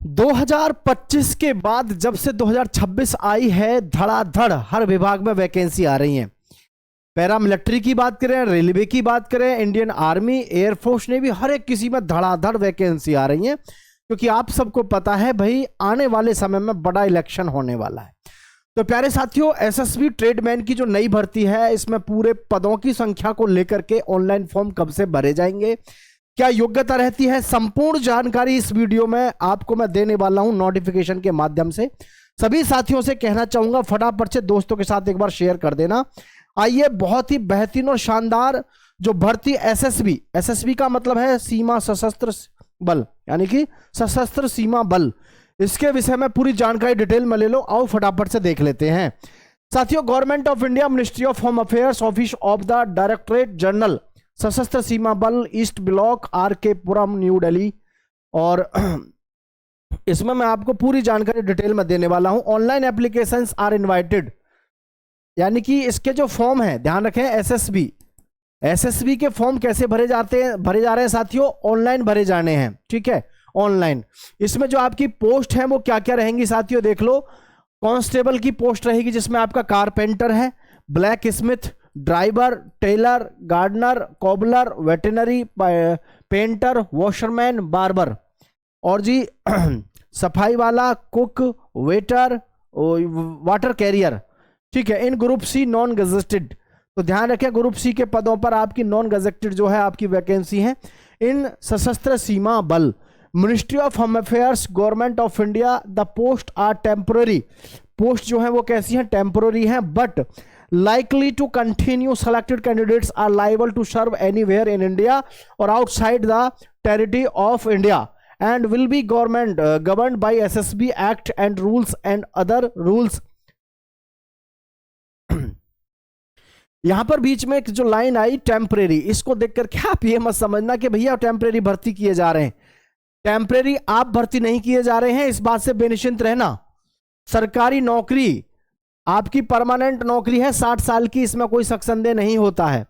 2025 के बाद जब से 2026 आई है, धड़ाधड़ हर विभाग में वैकेंसी आ रही हैं। पैरामिलिट्री की बात करें, रेलवे की बात करें, इंडियन आर्मी, एयरफोर्स ने भी हर एक किसी में धड़ाधड़ वैकेंसी आ रही हैं, क्योंकि आप सबको पता है भाई आने वाले समय में बड़ा इलेक्शन होने वाला है। तो प्यारे साथियों, एसएसबी ट्रेडमैन की जो नई भर्ती है, इसमें पूरे पदों की संख्या को लेकर के ऑनलाइन फॉर्म कब से भरे जाएंगे, क्या योग्यता रहती है, संपूर्ण जानकारी इस वीडियो में आपको मैं देने वाला हूं नोटिफिकेशन के माध्यम से। सभी साथियों से कहना चाहूंगा फटाफट से दोस्तों के साथ एक बार शेयर कर देना। आइए, बहुत ही बेहतरीन और शानदार जो भर्ती एसएसबी का मतलब है सीमा सशस्त्र बल, यानी कि सशस्त्र सीमा बल, इसके विषय में पूरी जानकारी डिटेल में ले लो। आओ फटाफट से देख लेते हैं साथियों। Government of India, ministry of home affairs, office of the directorate general सशस्त्र सीमा बल, ईस्ट ब्लॉक, आर.के. पुरम, न्यू दिल्ली। और इसमें मैं आपको पूरी जानकारी डिटेल में देने वाला हूं। ऑनलाइन एप्लीकेशंस आर इनवाइटेड, यानी कि इसके जो फॉर्म है, ध्यान रखें, एसएसबी के फॉर्म कैसे भरे जा रहे हैं साथियों, ऑनलाइन भरे जाने हैं। ठीक है, ऑनलाइन। इसमें जो आपकी पोस्ट है वो क्या क्या रहेंगी साथियों, देख लो। कांस्टेबल की पोस्ट रहेगी जिसमें आपका कारपेंटर है, blacksmith, driver, tailor, gardener, cobbler, veterinary, painter, washerman, barber, और जी सफाई वाला, कुक, वेटर, वाटर कैरियर। ठीक है, इन ग्रुप सी नॉन गजेटेड। तो ध्यान रखें, ग्रुप सी के पदों पर आपकी नॉन गजेटेड जो है आपकी वैकेंसी है। इन Sashastra Seema Bal, ministry of home affairs, government of India, the post are temporary. Post जो है वो कैसी हैं, टेम्पररी हैं, but likely to continue. Selected candidates are liable to serve anywhere in India or outside the territory of India and will be governed by SSB Act and rules and other rules. यहां पर बीच में एक जो line आई temporary, इसको देख करके आप ये मत समझना कि भैया टेम्परेरी भर्ती किए जा रहे हैं। टेम्परेरी आप भर्ती नहीं किए जा रहे हैं, इस बात से बेनिश्चिंत रहना। सरकारी नौकरी आपकी परमानेंट नौकरी है, 60 साल की, इसमें कोई शक संदेह नहीं होता है।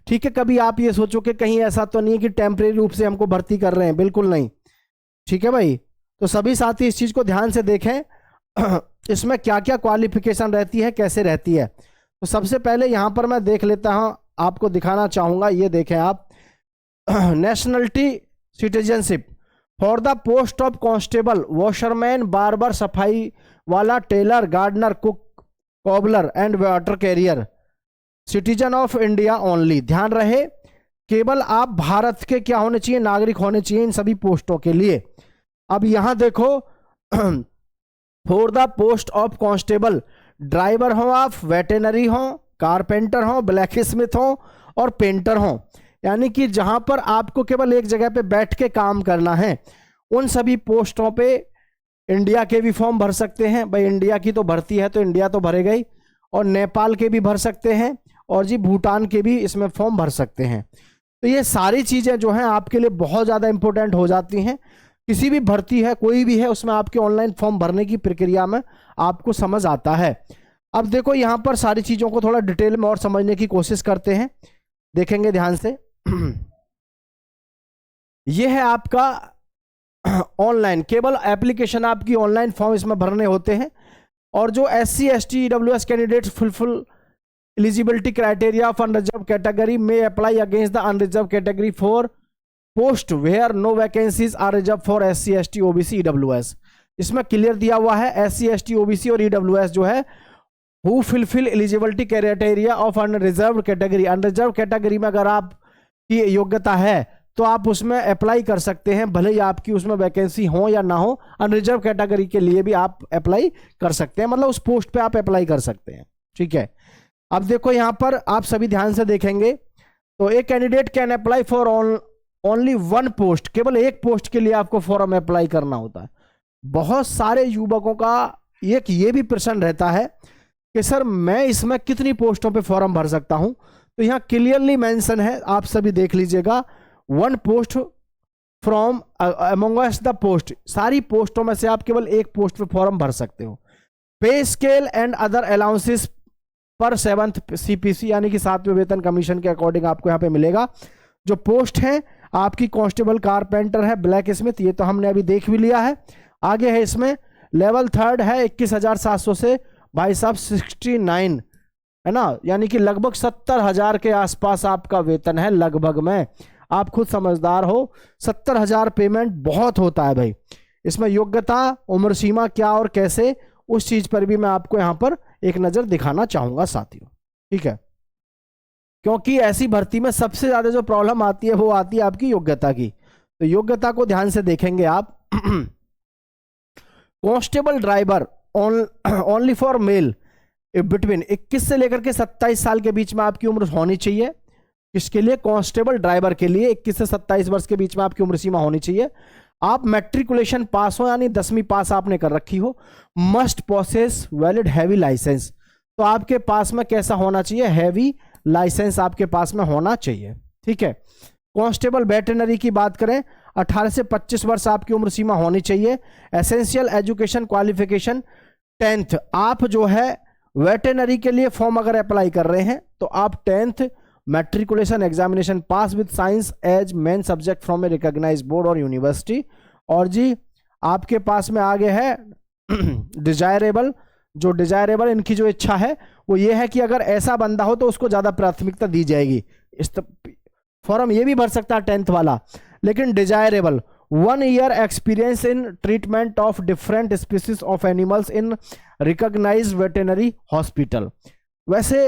ठीक है, कभी आप ये सोचो कि कहीं ऐसा तो नहीं है कि टेम्परेरी रूप से हमको भर्ती कर रहे हैं, बिल्कुल नहीं। ठीक है भाई, तो सभी साथी इस चीज को ध्यान से देखें इसमें क्या क्या क्वालिफिकेशन रहती है, कैसे रहती है। तो सबसे पहले यहां पर मैं देख लेता हूं, आपको दिखाना चाहूंगा, ये देखें आप, nationality citizenship for the post of constable, washerman, barber, सफाई वाला, tailor, gardener, cook, cobbler and water carrier, citizen of India only. ध्यान रहे, केवल आप भारत के क्या होने चाहिए, नागरिक होने चाहिए इन सभी पोस्टों के लिए। अब यहां देखो, for the post of constable, driver हो आप, वेटनरी हो, कारपेंटर हो, ब्लैक स्मिथ हो और पेंटर हो, यानी कि जहां पर आपको केवल एक जगह पे बैठ के काम करना है, उन सभी पोस्टों पे इंडिया के भी फॉर्म भर सकते हैं। भाई इंडिया की तो भर्ती है तो इंडिया तो भरेगा ही, और नेपाल के भी भर सकते हैं, और जी भूटान के भी इसमें फॉर्म भर सकते हैं। तो ये सारी चीजें जो हैं आपके लिए बहुत ज्यादा इंपॉर्टेंट हो जाती हैं। किसी भी भर्ती है, कोई भी है, उसमें आपके ऑनलाइन फॉर्म भरने की प्रक्रिया में आपको समझ आता है। अब देखो यहां पर सारी चीजों को थोड़ा डिटेल में और समझने की कोशिश करते हैं, देखेंगे ध्यान से। यह है आपका ऑनलाइन, केवल एप्लीकेशन आपकी ऑनलाइन फॉर्म इसमें भरने होते हैं। और जो SC ST EWS candidates fulfil eligibility criteria of unreserved category में apply against the unreserved category for post where no vacancies are reserved for SC ST OBC EWS। इसमें क्लियर दिया हुआ है SC ST OBC और EWS जो है who fulfil eligibility criteria of unreserved category. Unreserve category में अगर आपकी योग्यता है तो आप उसमें अप्लाई कर सकते हैं, भले ही आपकी उसमें वैकेंसी हो या ना हो। अनरिजर्व कैटेगरी के लिए भी आप अप्लाई कर सकते हैं, मतलब उस पोस्ट पे आप अप्लाई कर सकते हैं। ठीक है, अब देखो यहां पर आप सभी ध्यान से देखेंगे, तो एक candidate can apply for only one post, केवल एक पोस्ट के लिए आपको फॉर्म अप्लाई करना होता है। बहुत सारे युवकों का एक ये भी प्रश्न रहता है कि सर मैं इसमें कितनी पोस्टों पे फॉर्म भर सकता हूं, तो यहां क्लियरली मेंशन है, आप सभी देख लीजिएगा, one post from amongst the post, सारी पोस्टों में से आप केवल एक पोस्ट पे फॉर्म भर सकते हो। पे स्केल एंड अदर अलाउंसेस पर 7th CPC यानी कि 7वें वेतन कमीशन के अकॉर्डिंग आपको यहाँ पे मिलेगा। जो पोस्ट है आपकी कांस्टेबल, कारपेंटर है, ब्लैक स्मिथ, ये तो हमने अभी देख भी लिया है। आगे है इसमें लेवल थर्ड है 21,700 से भाई साहब 69, है ना, यानी कि लगभग 70,000 के आसपास आपका वेतन है लगभग में। आप खुद समझदार हो, 70,000 पेमेंट बहुत होता है भाई। इसमें योग्यता, उम्र सीमा क्या और कैसे, उस चीज पर भी मैं आपको यहां पर एक नजर दिखाना चाहूंगा साथियों, ठीक है। क्योंकि ऐसी भर्ती में सबसे ज्यादा जो प्रॉब्लम आती है वो आती है आपकी योग्यता की। तो योग्यता को ध्यान से देखेंगे आप। Constable driver only for male between 21 से लेकर के 27 साल के बीच में आपकी उम्र होनी चाहिए। किसके लिए? कांस्टेबल ड्राइवर के लिए 21 से 27 वर्ष के बीच में आपकी उम्र सीमा होनी चाहिए। आप मैट्रिकुलेशन पास हो, यानी 10वीं पास आपने कर रखी हो। Must possess valid heavy license, तो आपके पास में कैसा होना चाहिए? हैवी लाइसेंस आपके पास में होना चाहिए, ठीक है। कांस्टेबल वेटरनरी की बात करें, 18 से 25 वर्ष आपकी उम्र सीमा होनी चाहिए। Essential education qualification 10th। आप जो है वेटरनरी के लिए फॉर्म अगर अप्लाई कर रहे हैं तो आप 10th matriculation examination pass with science as main subject from a recognised board और यूनिवर्सिटी। और जी आपके पास में आगे है डिजायरेबल। जो डिजायरेबल इनकी जो इच्छा है वो ये है कि अगर ऐसा बंदा हो तो उसको ज्यादा प्राथमिकता दी जाएगी। इस फॉर्म ये भी भर सकता है 10th वाला, लेकिन desirable 1 year experience in treatment of different species of animals in recognised veterinary hospital. वैसे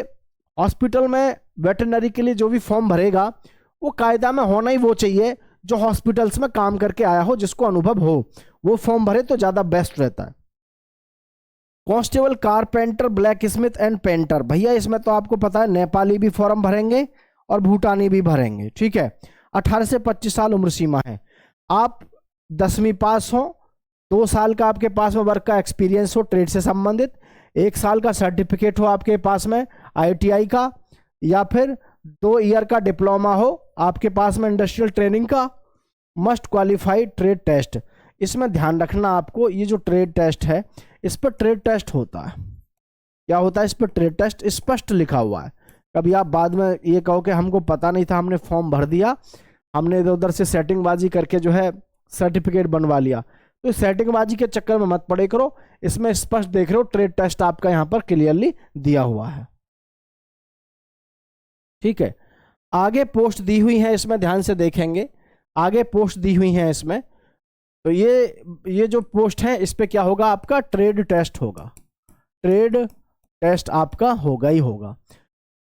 हॉस्पिटल में वेटरनरी के लिए जो भी फॉर्म भरेगा वो कायदा में होना ही वो चाहिए जो हॉस्पिटल्स में काम करके आया हो, जिसको अनुभव हो, वो फॉर्म भरे तो ज्यादा बेस्ट रहता है। Constable carpenter black Smith and painter, भैया इसमें तो आपको पता है नेपाली भी फॉर्म भरेंगे और भूटानी भी भरेंगे, ठीक है। 18 से 25 साल उम्र सीमा है। आप 10वीं पास हो, 2 साल का आपके पास में वर्क का एक्सपीरियंस हो ट्रेड से संबंधित, 1 साल का सर्टिफिकेट हो आपके पास में ITI का, या फिर 2 ईयर का डिप्लोमा हो आपके पास में इंडस्ट्रियल ट्रेनिंग का। मस्ट क्वालिफाइड ट्रेड टेस्ट, इसमें ध्यान रखना आपको, ये जो ट्रेड टेस्ट है इस पर ट्रेड टेस्ट होता है। क्या होता है इस पर? ट्रेड टेस्ट स्पष्ट लिखा हुआ है। कभी आप बाद में ये कहो कि हमको पता नहीं था, हमने फॉर्म भर दिया, हमने इधर उधर से सेटिंगबाजी करके जो है सर्टिफिकेट बनवा लिया, तो सेटिंगबाजी के चक्कर में मत पड़े करो। इसमें स्पष्ट देख रहे हो ट्रेड टेस्ट आपका यहां पर क्लियरली दिया हुआ है, ठीक है। आगे पोस्ट दी हुई है, इसमें ध्यान से देखेंगे, आगे पोस्ट दी हुई है इसमें। तो ये जो पोस्ट है इस पे क्या होगा? आपका ट्रेड टेस्ट होगा, ट्रेड टेस्ट आपका होगा ही होगा।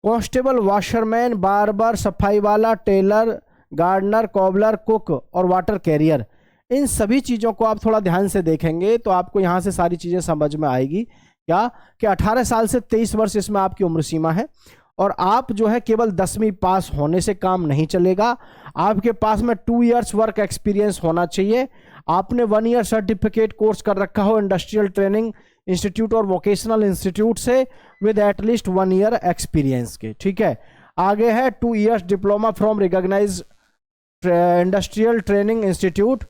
कांस्टेबल, वॉशरमैन, बार्बर, सफाई वाला, टेलर, गार्डनर, कॉबलर, कुक और वाटर कैरियर, इन सभी चीज़ों को आप थोड़ा ध्यान से देखेंगे तो आपको यहाँ से सारी चीज़ें समझ में आएगी। क्या कि 18 साल से 23 वर्ष इसमें आपकी उम्र सीमा है। और आप जो है केवल 10वीं पास होने से काम नहीं चलेगा, आपके पास में 2 इयर्स वर्क एक्सपीरियंस होना चाहिए। आपने 1 ईयर सर्टिफिकेट कोर्स कर रखा हो इंडस्ट्रियल ट्रेनिंग इंस्टीट्यूट और वोकेशनल इंस्टीट्यूट से विद एटलीस्ट 1 ईयर एक्सपीरियंस के, ठीक है। आगे है 2 years diploma from recognised industrial training institute.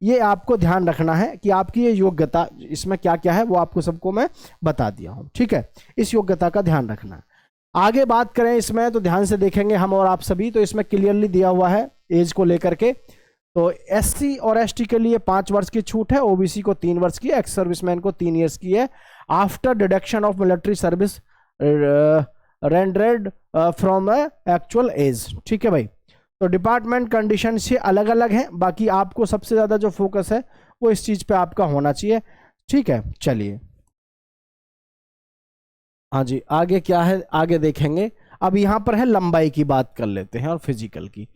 ये आपको ध्यान रखना है कि आपकी ये योग्यता इसमें क्या क्या है वो आपको सबको मैं बता दिया हूं, ठीक है। इस योग्यता का ध्यान रखना है। आगे बात करें इसमें तो ध्यान से देखेंगे हम और आप सभी, तो इसमें क्लियरली दिया हुआ है एज को लेकर के। तो SC और ST के लिए 5 वर्ष की छूट है, OBC को 3 वर्ष की है, एक्स सर्विसमैन को 3 इयर्स की है। After deduction of military service rendered from actual as, ठीक है भाई। तो डिपार्टमेंट कंडीशन से अलग अलग हैं, बाकी आपको सबसे ज़्यादा जो फोकस है वो इस चीज़ पे आपका होना चाहिए, ठीक है। चलिए हाँ जी, आगे क्या है आगे देखेंगे। अब यहाँ पर है लंबाई की बात कर लेते हैं और फिजिकल की।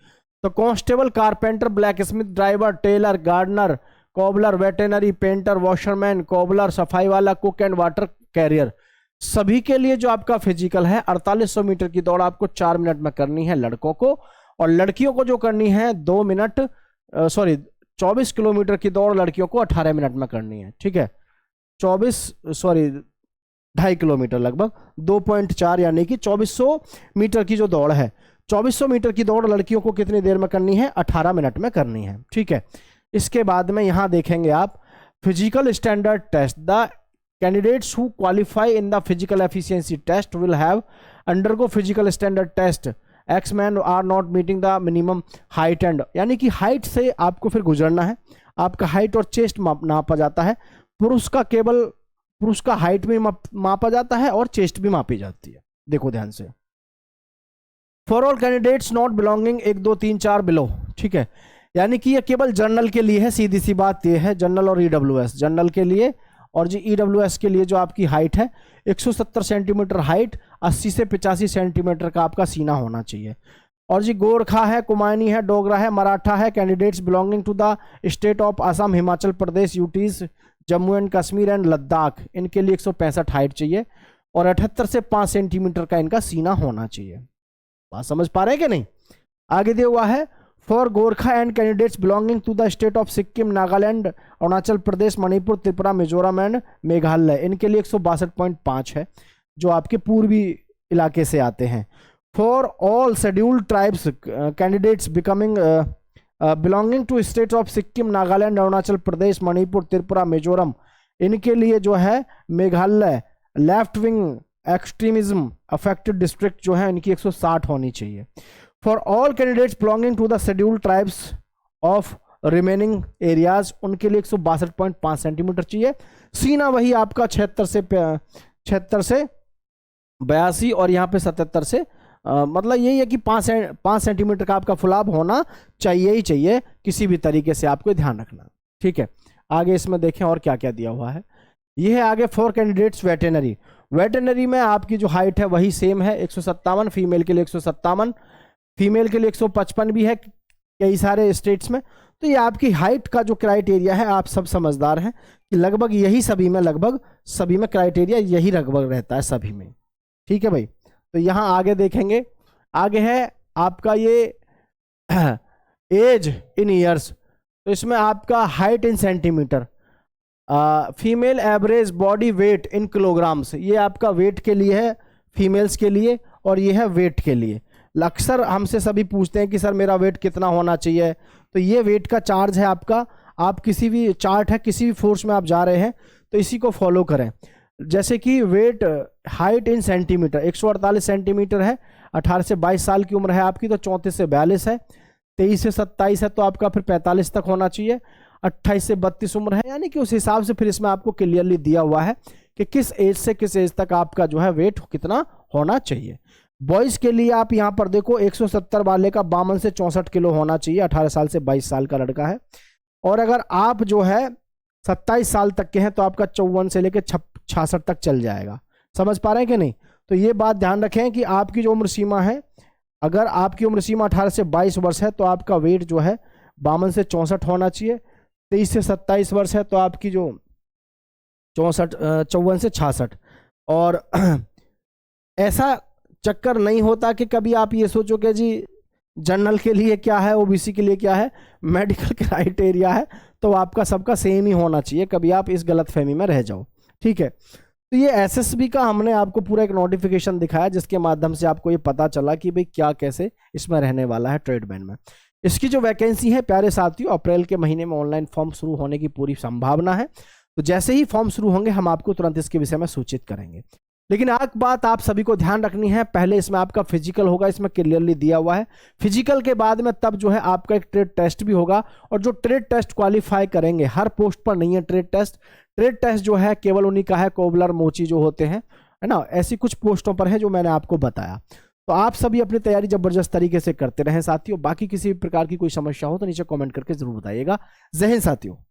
तो constable, carpenter, blacksmith, driver, tailor, gardener, cobbler, veterinary, painter, washerman, cobbler, सफाई वाला, कुक एंड वाटर कैरियर, सभी के लिए जो आपका फिजिकल है 4800 मीटर की दौड़ आपको 4 मिनट में करनी है लड़कों को, और लड़कियों को जो करनी है 24 किलोमीटर की दौड़ लड़कियों को 18 मिनट में करनी है, ठीक है। 2.5 किलोमीटर लगभग 2.4 यानी कि 2400 मीटर की जो दौड़ है, 2400 मीटर की दौड़ लड़कियों को कितनी देर में करनी है? 18 मिनट में करनी है, ठीक है। इसके बाद में यहां देखेंगे आप physical standard test. The candidates who qualify in the physical efficiency test will have undergo physical standard test. Ex man are not meeting the minimum height and, यानी कि हाइट से आपको फिर गुजरना है। आपका हाइट और चेस्ट नापा जाता है। पुरुष का केवल पुरुष का हाइट भी मापा जाता है और चेस्ट भी मापी जाती है। देखो ध्यान से, for all candidates not belonging 1 2 3 4 below, ठीक है, यानी कि ये केवल जनरल के लिए है, सीधी सी बात ये है, जनरल और ईडब्ल्यूएस, जनरल के लिए और जी ईडब्ल्यूएस के लिए जो आपकी हाइट है 170 सेंटीमीटर हाइट, 80 से 85 सेंटीमीटर का आपका सीना होना चाहिए। और जी गोरखा है, कुमायूनी है, डोगरा है, मराठा है, candidates belonging to the state of Assam, Himachal Pradesh, UTs, Jammu and Kashmir and Ladakh, इनके लिए 165 हाइट चाहिए और 78 से 5 सेंटीमीटर का इनका सीना होना चाहिए। बात समझ पा रहे हैं कि नहीं? आगे दिया हुआ है for Gorkha and candidates belonging to the state of Sikkim, Nagaland, Arunachal Pradesh, Manipur, Tripura, Mizoram and Meghalaya, इनके लिए 162.5 है जो आपके पूर्वी इलाके से आते हैं। For all scheduled tribes candidates belonging to state of Sikkim, Nagaland, Arunachal Pradesh, Manipur, Tripura, Mizoram, इनके लिए जो है Meghalaya, left wing extremism affected district जो है इनकी 160 होनी चाहिए। For all candidates belonging to the scheduled tribes of remaining areas, उनके लिए 162.5 सेंटीमीटर चाहिए। सीना वही आपका 76 से 82 और यहाँ पे 77 से मतलब यही है कि 5 सेंटीमीटर का आपका फुलाव होना चाहिए ही चाहिए, किसी भी तरीके से आपको ध्यान रखना, ठीक है। आगे इसमें देखें और क्या क्या दिया हुआ है। ये है आगे फॉर कैंडिडेट्स वेटेनरी, वेटेनरी में आपकी जो हाइट है वही सेम है 157, फीमेल के लिए 157, फीमेल के लिए 155 भी है कई सारे स्टेट्स में। तो ये आपकी हाइट का जो क्राइटेरिया है, आप सब समझदार हैं कि लगभग यही लगभग सभी में क्राइटेरिया यही लगभग रहता है सभी में, ठीक है भाई। तो यहाँ आगे देखेंगे, आगे है आपका ये एज इन ईयर्स, तो इसमें आपका height in centimetre, female average body weight in kilograms, ये आपका वेट के लिए है फीमेल्स के लिए और ये है वेट के लिए। अक्सर हमसे सभी पूछते हैं कि सर मेरा वेट कितना होना चाहिए, तो ये वेट का चार्ज है आपका, आप किसी भी चार्ट है किसी भी फोर्स में आप जा रहे हैं तो इसी को फॉलो करें। जैसे कि weight height in centimetre 148 centimetre है, 18 से 22 साल की उम्र है आपकी तो 34 से 42 है, 23 से 27 है तो आपका फिर 45 तक होना चाहिए, 28 से 32 उम्र है, यानी कि उस हिसाब से फिर इसमें आपको क्लियरली दिया हुआ है कि किस एज से किस एज तक आपका जो है वेट कितना होना चाहिए। बॉयज़ के लिए आप यहाँ पर देखो 170 वाले का 52 से 64 किलो होना चाहिए, 18 साल से 22 साल का लड़का है। और अगर आप जो है 27 साल तक के हैं तो आपका 54 से लेकर 66 तक चल जाएगा। समझ पा रहे हैं कि नहीं? तो ये बात ध्यान रखें कि आपकी जो उम्र सीमा है, अगर आपकी उम्र सीमा 18 से 22 वर्ष है तो आपका वेट जो है 52 से 64 होना चाहिए, 23 से 27 वर्ष है तो आपकी जो 54 से 66। और ऐसा चक्कर नहीं होता कि कभी आप ये सोचो कि जी जनरल के लिए क्या है, ओबीसी के लिए क्या है, मेडिकल क्राइटेरिया है तो आपका सबका सेम ही होना चाहिए, कभी आप इस गलतफहमी में रह जाओ, ठीक है। तो ये एसएसबी का हमने आपको पूरा एक नोटिफिकेशन दिखाया जिसके माध्यम से आपको ये पता चला कि भाई क्या कैसे इसमें रहने वाला है ट्रेडमैन में। इसकी जो वैकेंसी है प्यारे साथियों, अप्रैल के महीने में ऑनलाइन फॉर्म शुरू होने की पूरी संभावना है, तो जैसे ही फॉर्म शुरू होंगे हम आपको तुरंत इसके विषय में सूचित करेंगे। लेकिन एक बात आप सभी को ध्यान रखनी है, पहले इसमें आपका फिजिकल होगा, इसमें क्लियरली दिया हुआ है। फिजिकल के बाद में तब जो है आपका एक ट्रेड टेस्ट भी होगा, और जो ट्रेड टेस्ट क्वालिफाई करेंगे, हर पोस्ट पर नहीं है ट्रेड टेस्ट। ट्रेड टेस्ट जो है केवल उन्हीं का है, कोबलर, मोची जो होते हैं, है ना, ऐसी कुछ पोस्टों पर है जो मैंने आपको बताया। तो आप सभी अपनी तैयारी जबरदस्त तरीके से करते रहें साथियों। बाकी किसी भी प्रकार की कोई समस्या हो तो नीचे कमेंट करके जरूर बताइएगा। जय हिंद साथियों।